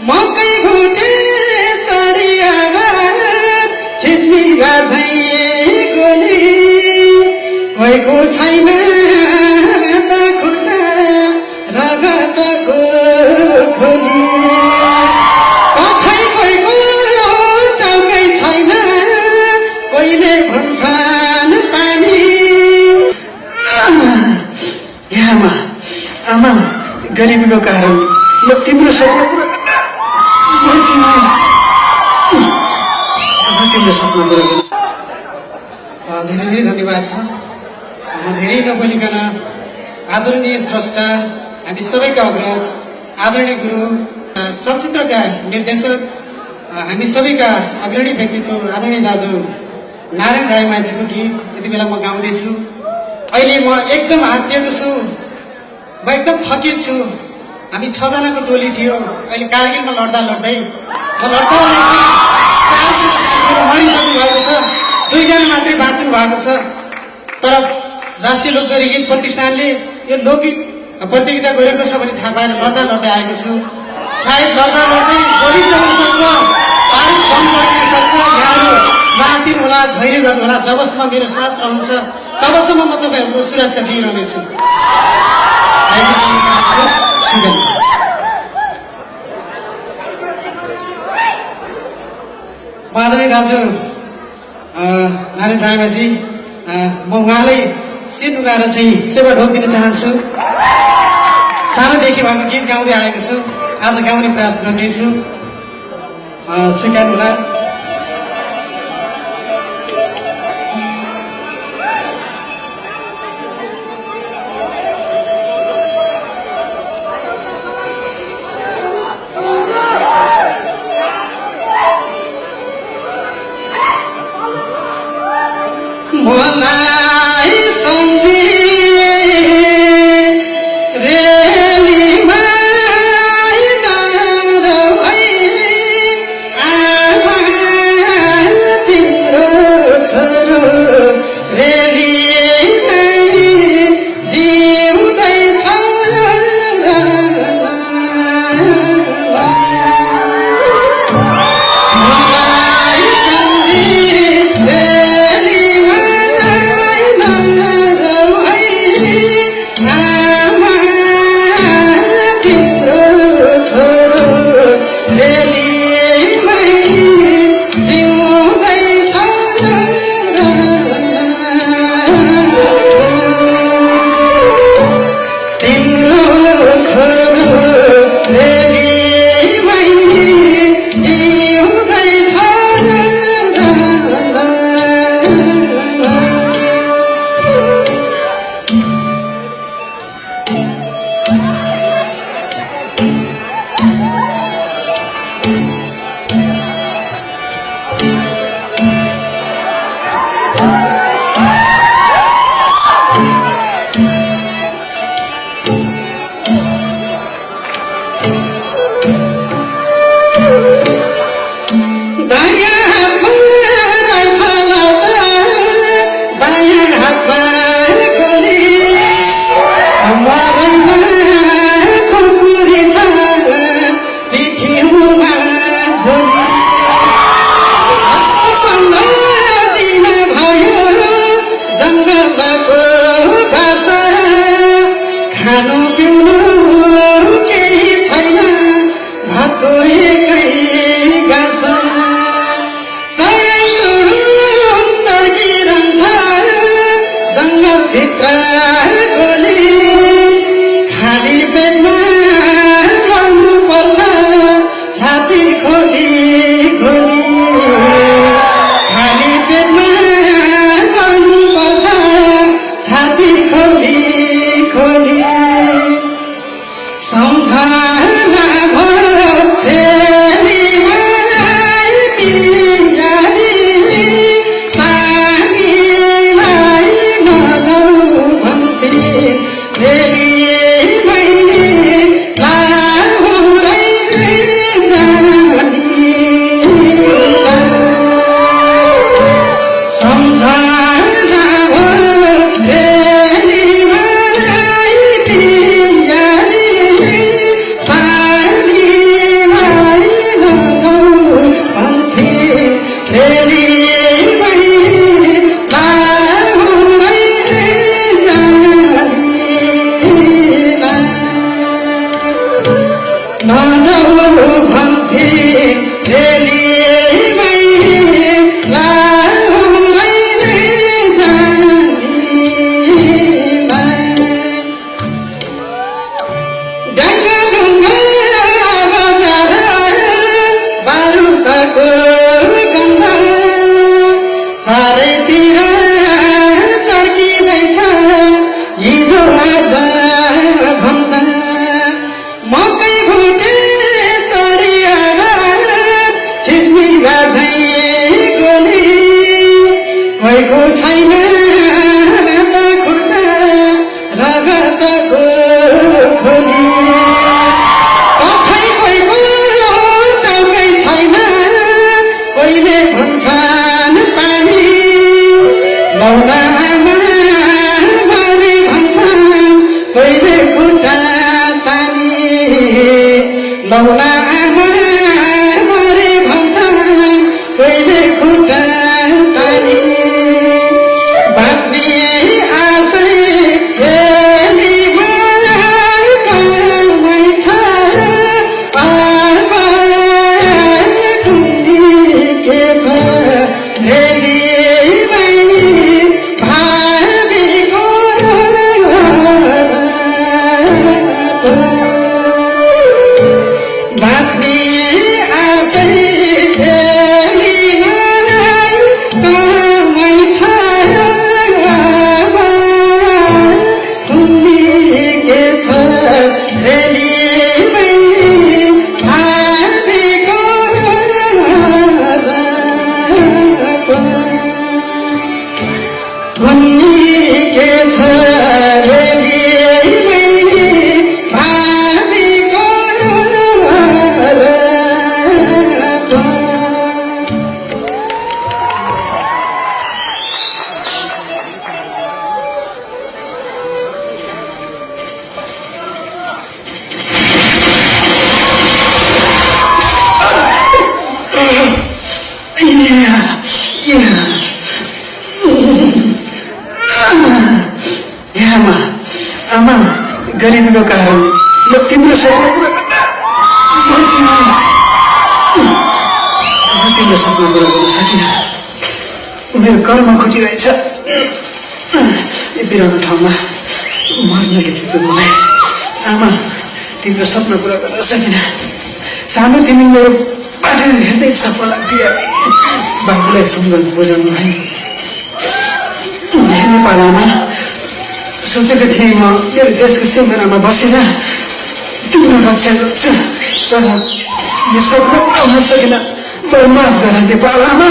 मकै घुटे सरियामा छिस्मिगा झै गोली कोहीको छैन त खुट्टा रगतको खोली कठै कोहीको टाउकै छैन कोहीले भन्छन् पानी आमा आमा गरिबीको कारण म तिम्रो सपना तिम्रो सपना पुरा धेरै धेरै धन्यवाद छ। म धेरै नबोलिकन आदरणीय स्रष्टा हामी सबैका अग्रज आदरणीय गुरु चलचित्रका निर्देशक हामी सबैका अग्रणी व्यक्तित्व आदरणीय दाजु नारायण रायमाझीको गीत यति बेला म गाउँदैछु। अहिले म एकदम हातिएको छु, म एकदम थकित छु। हामी 6 जनाको टोली थियो, अहिले कारगिलमा लड्दा लड्दै मरिसक्नु भएको छ, 2 जना मात्रै बाँच्नु भएको छ। तर राष्ट्रिय लोकदोहोरी गीत प्रतिष्ठानले यो लोकगीत प्रतियोगिता गरेको छ भने थाहा पाएर लड्दा लड्दै आएको छु। सायद लड्दा लड्दै गोली चल्न सक्छ, बारुद बम पर्न सक्छ, यहाँहरू माथिर होला, धैर्य गर्नु होला। जबसम्म मेरो सास रहन्छ तबसम्म म तपाईँहरूको सुरक्षा दिइरहनेछु। आदरणीय दाजु नारायण रायमाझी, म उहाँलाई सिर उगाएर चाहिँ सेवा ढोक दिन चाहन्छु। सानोदेखि उहाँको गीत गाउँदै आएको छु, आज गाउने प्रयास गर्दैछु, स्वीकार्नुहोला। मलाई सम्झी रेलीमा आमा तिम्रो छोरो रेलीमै जिउँदैछ। भन्थे जाऊ भन्थे रेलीमै लाउलाई रे जानीलाई ढङ्गा ढुङ्गा बजार बारुदको गन्ध चारैतिर चड्किँदैछ हिजो आज भन्दा मकै घुटे सरिएर छिस्मिका झै गोली कोहीको छैन त खुट्टा रगतको खोली कठै कोहीको टाउकै छैन कोहीले भन्छन् पानी लौना आमा मरे भन्छन् कोहीले खुट्टा तानी लौना आमा मरे भन्छन् कोहीले खुट्टा तानी बाँच्ने आशै कामै छ पारमा के छ रेलीमै भाबीको बाँच्ने आशै कामै छ के छ रेलीमै भाबीको के छ रेलीमै भाबीको आमा गरिबीको कारण म तिम्रो सपना तिम्रो सपना पुरा गर्न सकिनँ मेरो कर्म खुटिरहेछ यो बिरानो ठाउँमा मर्न लेखेको मलाई आमा तिम्रो सपना पुरा गर्न सकिनँ सानो तिमी मेरो बाटो हेर्दै सफल लाग्थ्यो बाबुलाई सम्झनु बुझाउनु भाइ नेपालमा सोचेको थिएँ म मेरो देशको सिमानामा बसेर तिम्रो रक्षा गर्छु तर यो सपना पुरा हुन सकेन मलाई माफ गर नेपालमा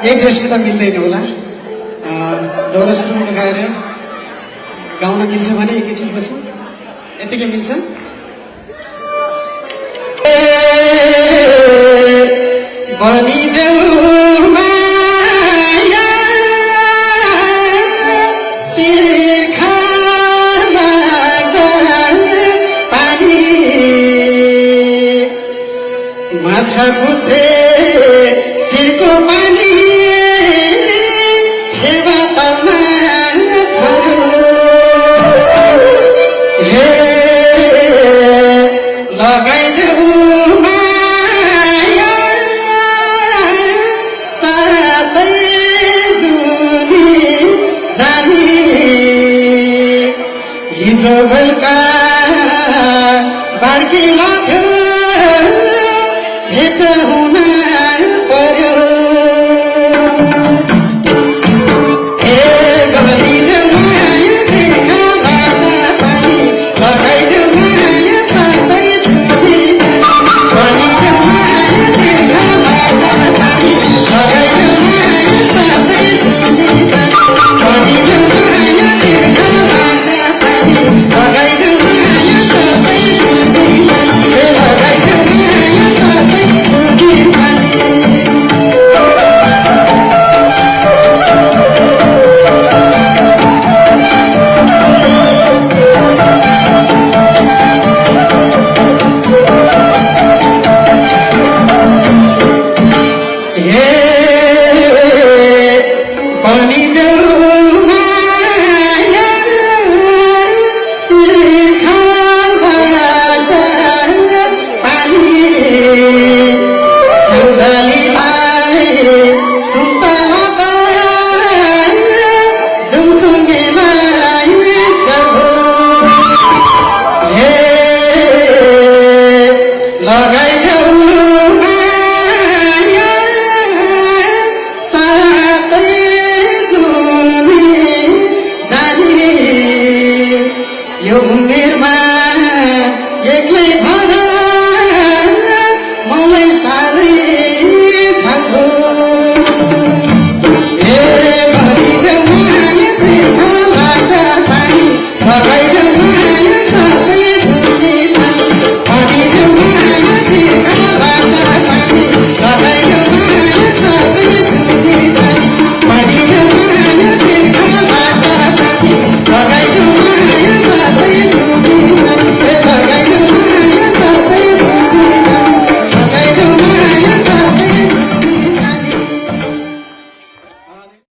एक ड्रेसमा त मिल्दैन होला दौरा सुरुमा लगाएर गाउन मिल्छ भने एकैछिनपछि यतिकै मिल्छ बनिदेऊ माया तिर्खामा पानी माछा पुछे शिरको पानी हेबातमा छरो हे लगाइदेऊ हिजो बेलुका बाड्की लाग्यो भेट